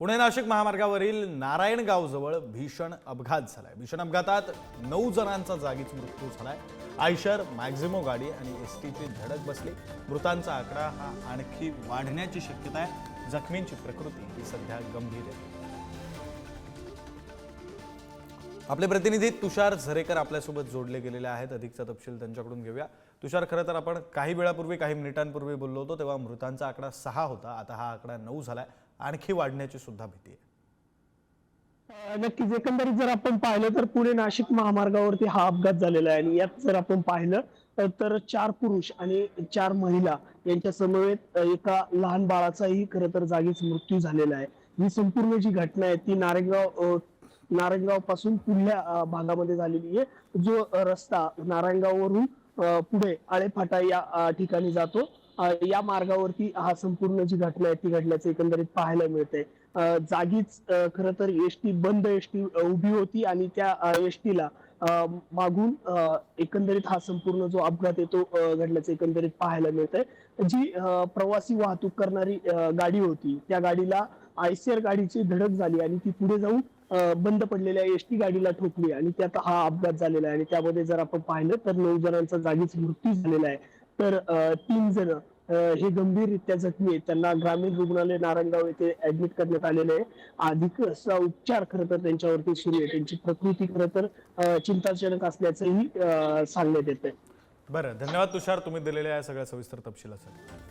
पुणे नाशिक महामार्गावरील नारायणगावजवळ भीषण अपघात झालाय। भीषण अपघातात 9 जणांचा जागीच मृत्यू झालाय। आयशर मॅक्झिमो गाडी आणि एसटीची धडक बसली। मृतांचा आकडा हा आणखी वाढण्याची शक्यता आहे। जखमींची प्रकृती ही सध्या गंभीर आहे। आपले प्रतिनिधी तुषार झरेकर आपल्यासोबत जोडले गेलेले आहेत। अधिकचा तपशील त्यांच्याकडून घेऊया। तुषार, खरं तर आपण काही वेळापूर्वी काही मिनिटांपूर्वी बोललो होतो तेव्हा मृतांचा आकडा 6 होता, आता हा आकडा 9 झालाय। आणखी वाढण्याची सुद्धा भीती आहे। नक्कीच एकंदरीत जर आपण पाहिलं तर पुणे नाशिक महामार्गावरती हा अपघात झालेला आहे आणि यात जर आपण पाहिलं तर 4 पुरुष आणि 4 महिला यांच्या समवेत एका लहान बाळाचाही खरं तर जागीच मृत्यू झालेला आहे। ही संपूर्ण जी घटना आहे ती नारायणगाव पासून पुढल्या भागामध्ये झालेली आहे। जो रस्ता नारायणगाववरून पुढे आळेफाटा या ठिकाणी जातो, या मार्गावरती हा संपूर्ण जी घटना आहे ती घडल्याचं एकंदरीत पाहायला मिळतंय। जागीच खरं तर एसटी बंद एसटी उभी होती आणि त्या एसटीला मागून एकंदरीत हा संपूर्ण जो अपघात आहे तो घडल्याचं एकंदरीत पाहायला मिळतंय। जी प्रवासी वाहतूक करणारी गाडी होती त्या गाडीला आयशर गाडीची धडक झाली आणि ती पुढे जाऊन बंद पडलेल्या एसटी गाडीला ठोकली आणि त्यात हा अपघात झालेला आहे। आणि त्यामध्ये जर आपण पाहिलं तर 9 जणांचा जागीच मृत्यू झालेला आहे, तर 3 जण हे गंभीररित्या जखमी आहेत। त्यांना ग्रामीण रुग्णालय नारायणगाव येथे ऍडमिट करण्यात आलेले आहे। अधिक उपचार खरं तर त्यांच्यावरती सुरू आहे। त्यांची प्रकृती खरं तर चिंताजनक असल्याचंही सांगण्यात येतंय। बरं, धन्यवाद तुषार, तुम्ही दिलेल्या या सगळ्या सविस्तर तपशिलासाठी।